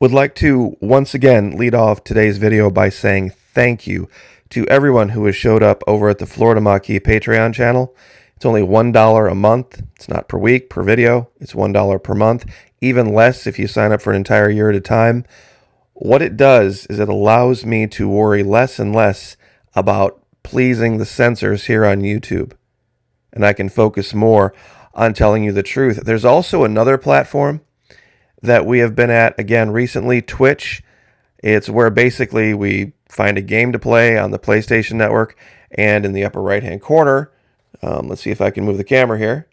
Would like to once again lead off today's video by saying thank you to everyone who has showed up over at the Florida Maquis Patreon channel. It's only $1 a month. It's not per week, per video. It's $1 per month, even less if you sign up for an entire year at a time. What it does is it allows me to worry less and less about pleasing the censors here on YouTube, and I can focus more on telling you the truth. There's also another platform that we have been at again recently, Twitch. It's where basically we find a game to play on the PlayStation Network, and in the upper right hand corner, let's see if I can move the camera here,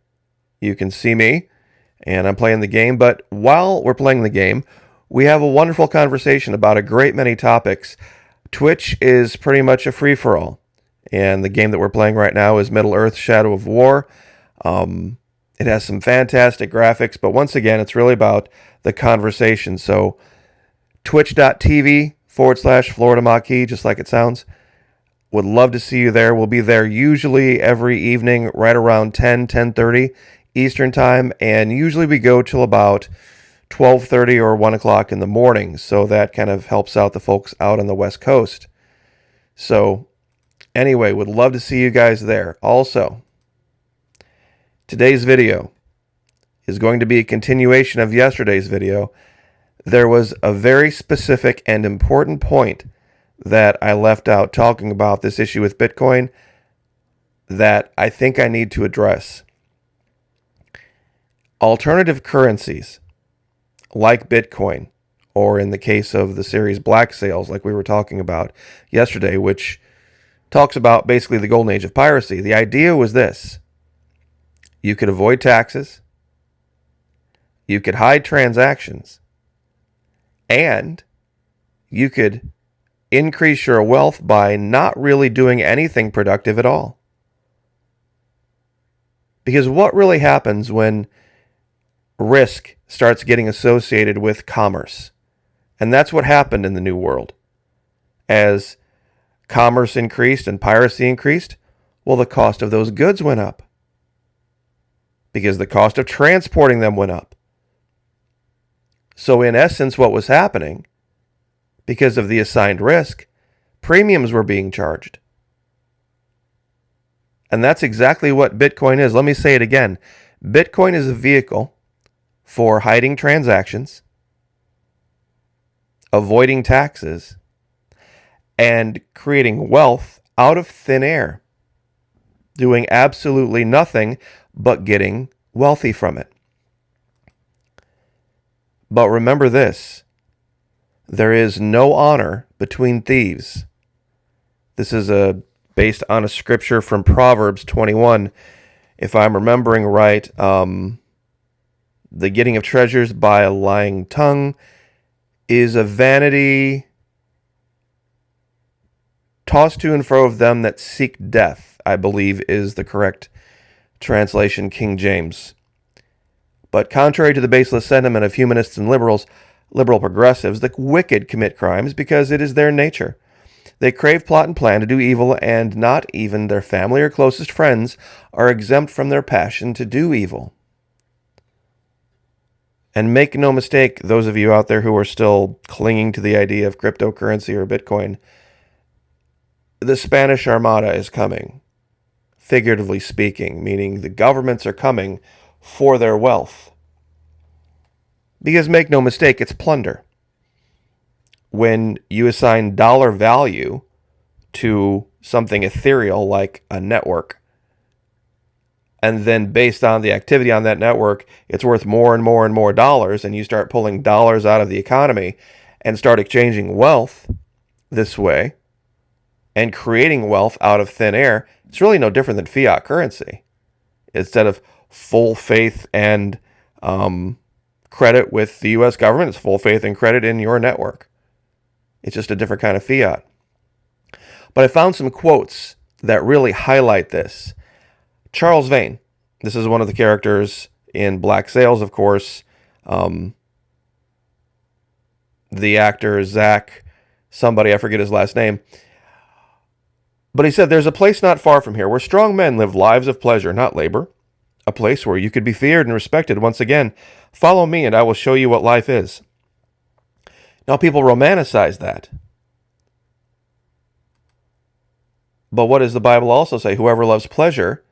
you can see me and I'm playing the game. But while we're playing the game, we have a wonderful conversation about a great many topics. Twitch is pretty much a free-for-all, and the game that we're playing right now is Middle-earth: Shadow of War. It has some fantastic graphics, but once again, it's really about the conversation. So twitch.tv/Florida Maquis, just like it sounds. Would love to see you there. We'll be there usually every evening right around 10:30 Eastern time, and usually we go till about 12:30 or 1 o'clock in the morning, so that kind of helps out the folks out on the West Coast. So anyway, would love to see you guys there. Also, today's video is going to be a continuation of yesterday's video. There was a very specific and important point that I left out talking about this issue with Bitcoin that I think I need to address. Alternative currencies like Bitcoin, or in the case of the series Black Sails, like we were talking about yesterday, which talks about basically the golden age of piracy. The idea was this: you could avoid taxes, you could hide transactions, and you could increase your wealth by not really doing anything productive at all. Because what really happens when risk starts getting associated with commerce? And that's what happened in the New World. As commerce increased and piracy increased, well, the cost of those goods went up, because the cost of transporting them went up. So in essence, what was happening, because of the assigned risk, premiums were being charged. And that's exactly what Bitcoin is. Let me say it again. Bitcoin is a vehicle for hiding transactions, avoiding taxes, and creating wealth out of thin air, doing absolutely nothing but getting wealthy from it. But remember this: there is no honor between thieves. This is based on a scripture from Proverbs 21. If I'm remembering right, the getting of treasures by a lying tongue is a vanity tossed to and fro of them that seek death, I believe is the correct translation, King James. But contrary to the baseless sentiment of humanists and liberal progressives, the wicked commit crimes because it is their nature. They crave, plot, and plan to do evil, and not even their family or closest friends are exempt from their passion to do evil. And make no mistake, those of you out there who are still clinging to the idea of cryptocurrency or Bitcoin, the Spanish Armada is coming, figuratively speaking, meaning the governments are coming for their wealth. Because make no mistake, it's plunder. When you assign dollar value to something ethereal like a network, and then based on the activity on that network, it's worth more and more and more dollars, and you start pulling dollars out of the economy and start exchanging wealth this way and creating wealth out of thin air, it's really no different than fiat currency. Instead of full faith and credit with the U.S. government, it's full faith and credit in your network. It's just a different kind of fiat. But I found some quotes that really highlight this. Charles Vane, this is one of the characters in Black Sails, of course. The actor, Zach, somebody, I forget his last name. But he said, "There's a place not far from here where strong men live lives of pleasure, not labor. A place where you could be feared and respected once again. Follow me and I will show you what life is. Now, people romanticize that. But what does the Bible also say? Whoever loves pleasure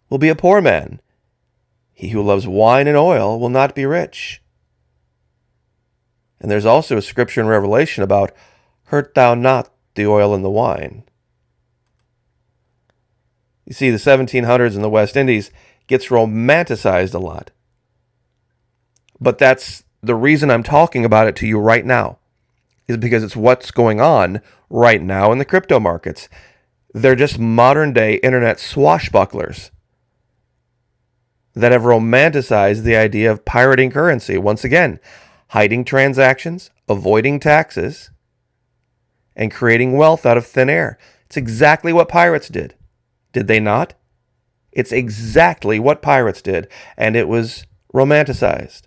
will be a poor man. He who loves wine and oil will not be rich. And there's also a scripture in Revelation about, hurt thou not the oil and the wine. You see, the 1700s in the West Indies gets romanticized a lot. But that's the reason I'm talking about it to you right now, is because it's what's going on right now in the crypto markets. They're just modern day internet swashbucklers that have romanticized the idea of pirating currency. Once again, hiding transactions, avoiding taxes, and creating wealth out of thin air. It's exactly what pirates did. Did they not? It's exactly what pirates did, and it was romanticized.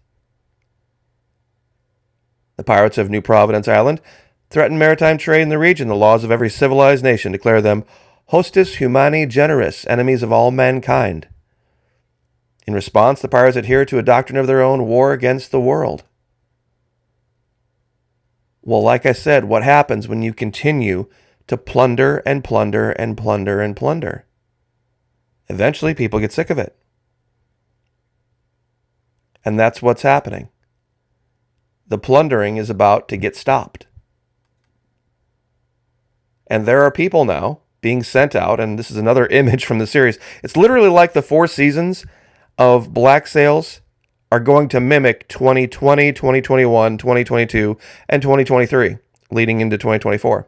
The pirates of New Providence Island threaten maritime trade in the region. The laws of every civilized nation declare them hostis humani generis, enemies of all mankind. In response, the pirates adhere to a doctrine of their own, war against the world. Well, like I said, what happens when you continue to plunder and plunder and plunder and plunder? Eventually, people get sick of it. And that's what's happening. The plundering is about to get stopped. And there are people now being sent out, and this is another image from the series. It's literally like the 4 seasons of Black Sails are going to mimic 2020, 2021, 2022, and 2023, leading into 2024.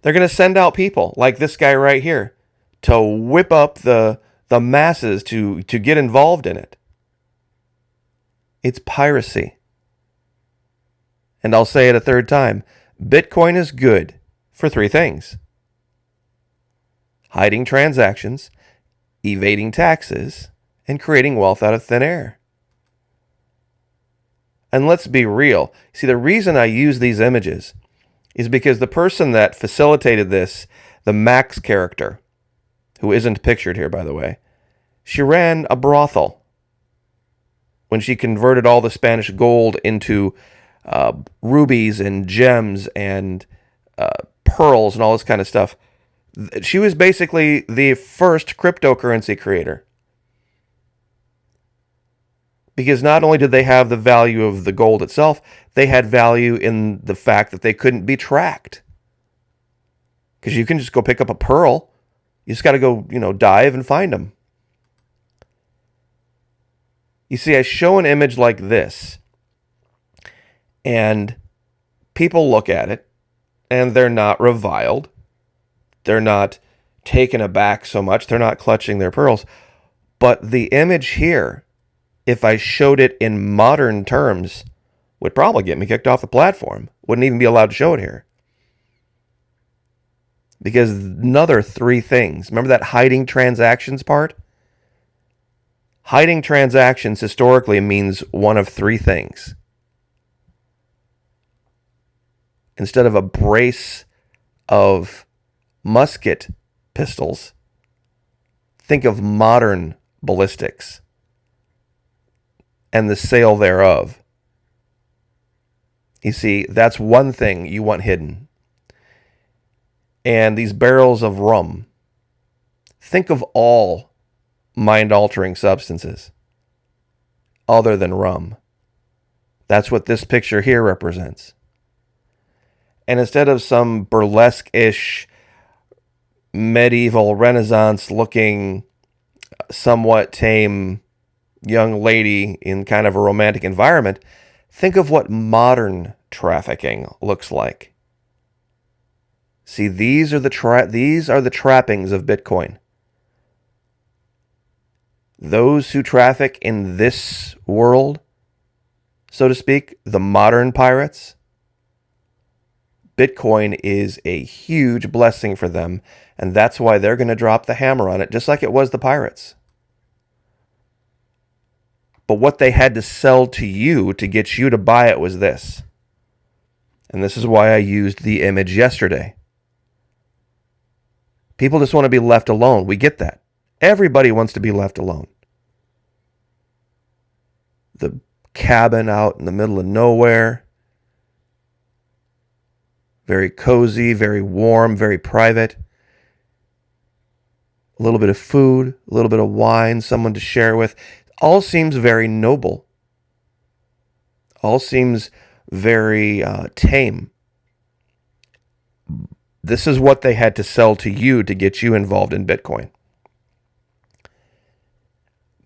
They're going to send out people like this guy right here to whip up the masses to get involved in it. It's piracy. And I'll say it a third time. Bitcoin is good for 3 things: hiding transactions, evading taxes, and creating wealth out of thin air. And let's be real. See, the reason I use these images is because the person that facilitated this, the Max character, who isn't pictured here, by the way, she ran a brothel when she converted all the Spanish gold into rubies and gems and pearls and all this kind of stuff. She was basically the first cryptocurrency creator. Because not only did they have the value of the gold itself, they had value in the fact that they couldn't be tracked. Because you can just go pick up a pearl. You just got to go, dive and find them. You see, I show an image like this, and people look at it, and they're not reviled. They're not taken aback so much. They're not clutching their pearls. But the image here, if I showed it in modern terms, would probably get me kicked off the platform. Wouldn't even be allowed to show it here. Because another 3 things. Remember that hiding transactions part? Hiding transactions historically means one of 3 things. Instead of a brace of musket pistols, think of modern ballistics and the sale thereof. You see, that's one thing you want hidden. And these barrels of rum, think of all mind-altering substances other than rum. That's what this picture here represents. And instead of some burlesque-ish, medieval Renaissance-looking, somewhat tame young lady in kind of a romantic environment, think of what modern trafficking looks like. See, these are the trappings of Bitcoin. Those who traffic in this world, so to speak, the modern pirates, Bitcoin is a huge blessing for them, and that's why they're going to drop the hammer on it, just like it was the pirates. But what they had to sell to you to get you to buy it was this. And this is why I used the image yesterday. People just want to be left alone. We get that. Everybody wants to be left alone. The cabin out in the middle of nowhere, very cozy, very warm, very private. A little bit of food, a little bit of wine, someone to share with. All seems very noble. All seems very tame. This is what they had to sell to you to get you involved in Bitcoin.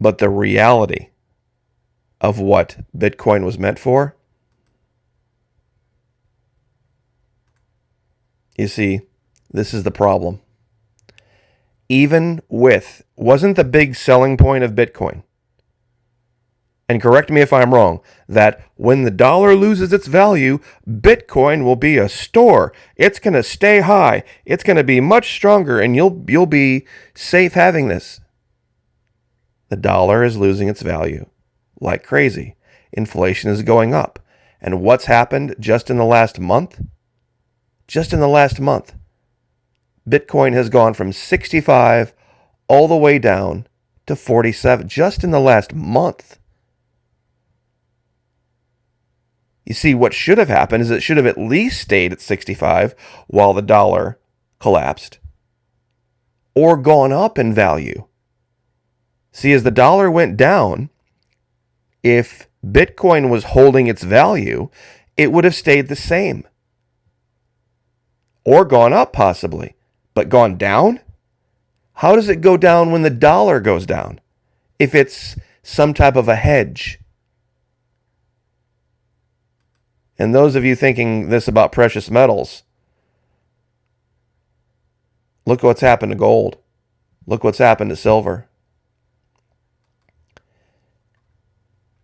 But the reality of what Bitcoin was meant for, you see, this is the problem. Even with, wasn't the big selling point of Bitcoin, and correct me if I'm wrong, that when the dollar loses its value, Bitcoin will be a store. It's going to stay high. It's going to be much stronger, and you'll be safe having this. The dollar is losing its value like crazy. Inflation is going up. And what's happened just in the last month? Just in the last month, Bitcoin has gone from 65 all the way down to 47 just in the last month. You see, what should have happened is it should have at least stayed at 65 while the dollar collapsed, or gone up in value. See, as the dollar went down, if Bitcoin was holding its value, it would have stayed the same. Or gone up, possibly. But gone down? How does it go down when the dollar goes down? If it's some type of a hedge. And those of you thinking this about precious metals, look what's happened to gold. Look what's happened to silver.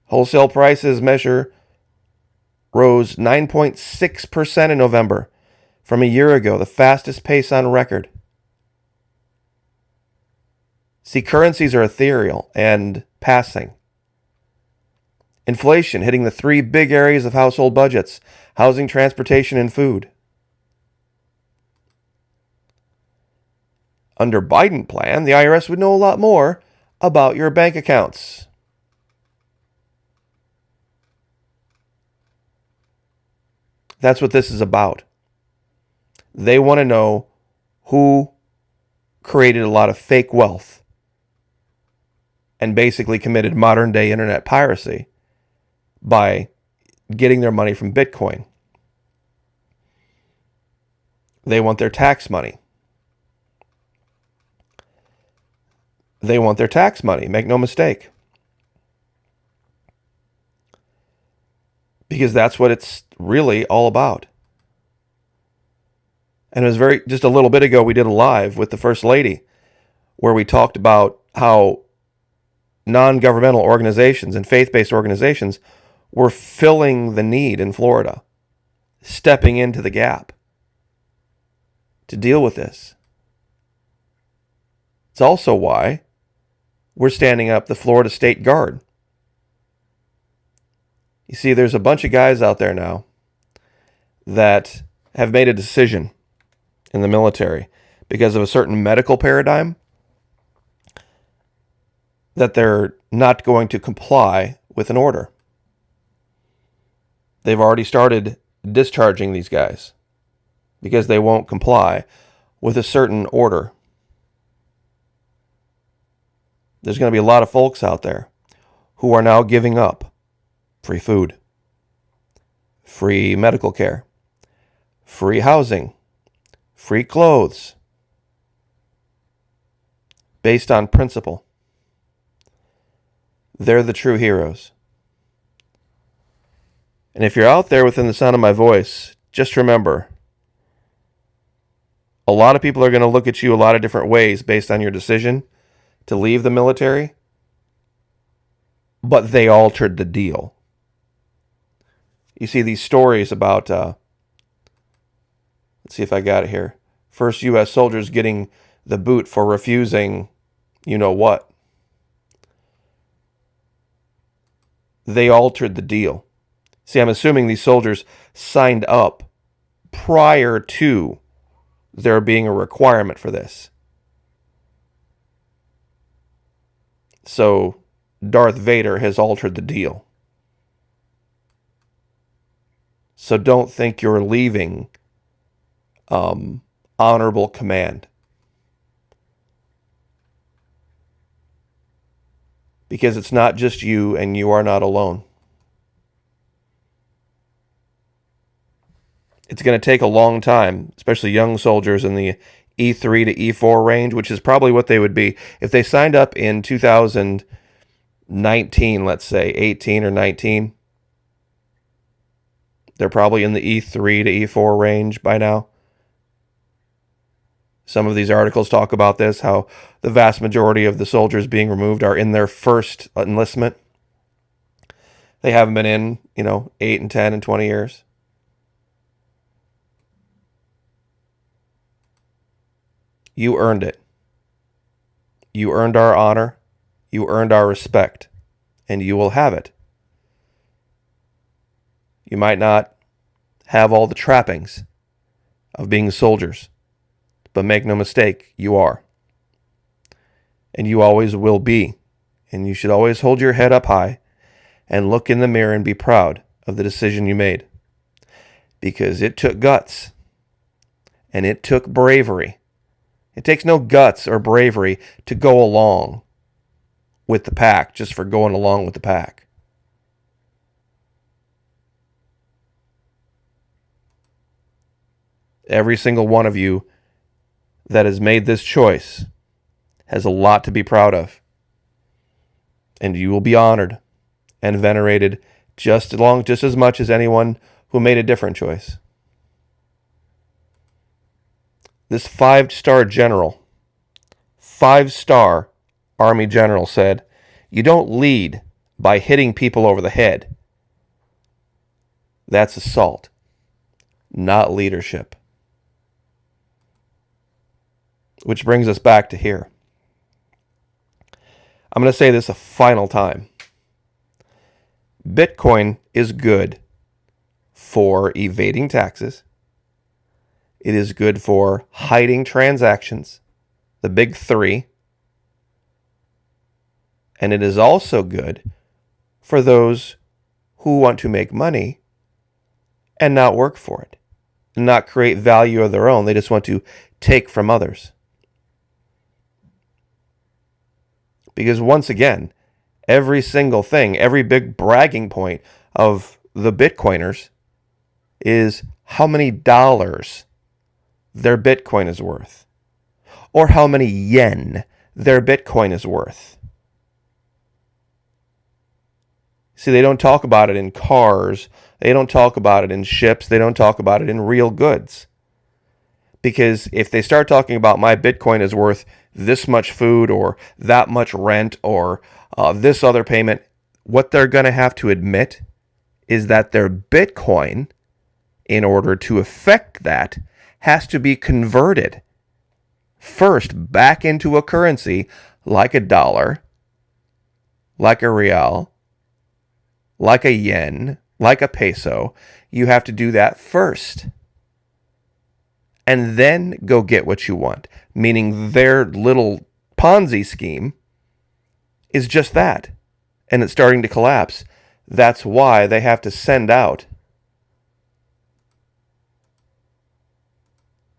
Wholesale prices rose 9.6% in November from a year ago, the fastest pace on record. See, currencies are ethereal and passing. Inflation hitting the three big areas of household budgets: housing, transportation, and food. Under Biden plan, the IRS would know a lot more about your bank accounts. That's what this is about. They want to know who created a lot of fake wealth and basically committed modern day internet piracy by getting their money from Bitcoin. They want their tax money. They want their tax money, make no mistake. Because that's what it's really all about. And it was just a little bit ago, we did a live with the First Lady where we talked about how non-governmental organizations and faith-based organizations were filling the need in Florida, stepping into the gap to deal with this. It's also why we're standing up the Florida State Guard. You see, there's a bunch of guys out there now that have made a decision in the military because of a certain medical paradigm that they're not going to comply with an order. They've already started discharging these guys because they won't comply with a certain order. There's going to be a lot of folks out there who are now giving up free food, free medical care, free housing, free clothes, based on principle. They're the true heroes. And if you're out there within the sound of my voice, just remember, a lot of people are going to look at you a lot of different ways based on your decision to leave the military, but they altered the deal. You see these stories about, let's see if I got it here. First U.S. soldiers getting the boot for refusing you know what. They altered the deal. See, I'm assuming these soldiers signed up prior to there being a requirement for this. So Darth Vader has altered the deal. So don't think you're leaving honorable command. Because it's not just you, and you are not alone. It's going to take a long time, especially young soldiers in the E3 to E4 range, which is probably what they would be if they signed up in 2019, let's say, 18 or 19. They're probably in the E3 to E4 range by now. Some of these articles talk about this, how the vast majority of the soldiers being removed are in their first enlistment. They haven't been in, 8 and 10 and 20 years. You earned it. You earned our honor. You earned our respect. And you will have it. You might not have all the trappings of being soldiers, but make no mistake, you are. And you always will be. And you should always hold your head up high and look in the mirror and be proud of the decision you made. Because it took guts. And it took bravery. It takes no guts or bravery to go along with the pack just for going along with the pack. Every single one of you that has made this choice has a lot to be proud of. And you will be honored and venerated just as much as anyone who made a different choice. This 5-star general, 5-star Army general said, "You don't lead by hitting people over the head. That's assault, not leadership." Which brings us back to here. I'm going to say this a final time. Bitcoin is good for evading taxes. It is good for hiding transactions, the big three. And it is also good for those who want to make money and not work for it, and not create value of their own. They just want to take from others. Because once again, every single thing, every big bragging point of the Bitcoiners is how many dollars their Bitcoin is worth, or how many yen their Bitcoin is worth. See, they don't talk about it in cars. They don't talk about it in ships. They don't talk about it in real goods. Because if they start talking about my Bitcoin is worth this much food or that much rent or this other payment, what they're going to have to admit is that their Bitcoin, in order to affect that, has to be converted first back into a currency like a dollar, like a real, like a yen, like a peso. You have to do that first. And then go get what you want. Meaning their little Ponzi scheme is just that. And it's starting to collapse. That's why they have to send out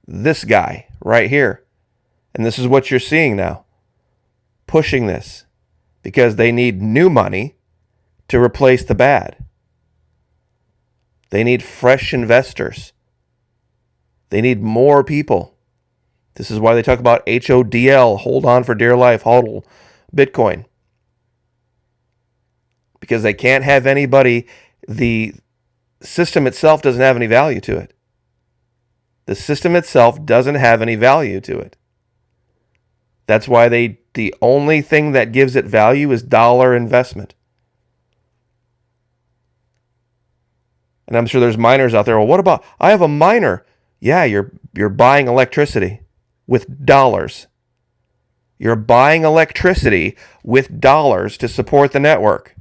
this guy right here. And this is what you're seeing now. Pushing this. Because they need new money to replace the bad. They need fresh investors. They need more people. This is why they talk about HODL, hold on for dear life, HODL, Bitcoin. Because they can't have anybody, the system itself doesn't have any value to it. The system itself doesn't have any value to it. That's why the only thing that gives it value is dollar investment. And I'm sure there's miners out there. Well, what about, I have a miner. Yeah, you're buying electricity with dollars. You're buying electricity with dollars to support the network.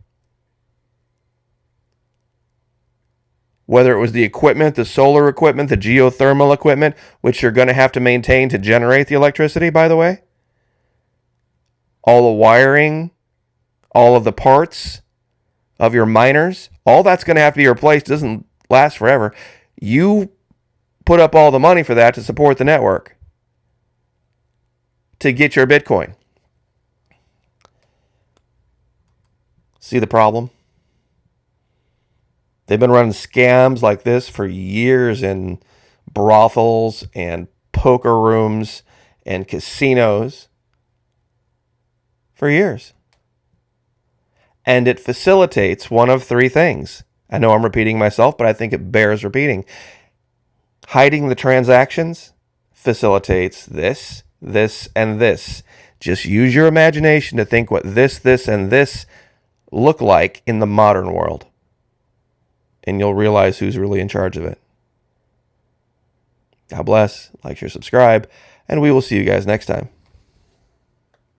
Whether it was the equipment, the solar equipment, the geothermal equipment, which you're going to have to maintain to generate the electricity, by the way. All the wiring, all of the parts of your miners, all that's going to have to be replaced. It doesn't last forever. You put up all the money for that to support the network, to get your Bitcoin. See the problem? They've been running scams like this for years in brothels and poker rooms and casinos for years. And it facilitates one of three things. I know I'm repeating myself, but I think it bears repeating. Hiding the transactions facilitates this, and this. Just use your imagination to think what this, and this look like in the modern world. And you'll realize who's really in charge of it. God bless. Like, share, subscribe. And we will see you guys next time.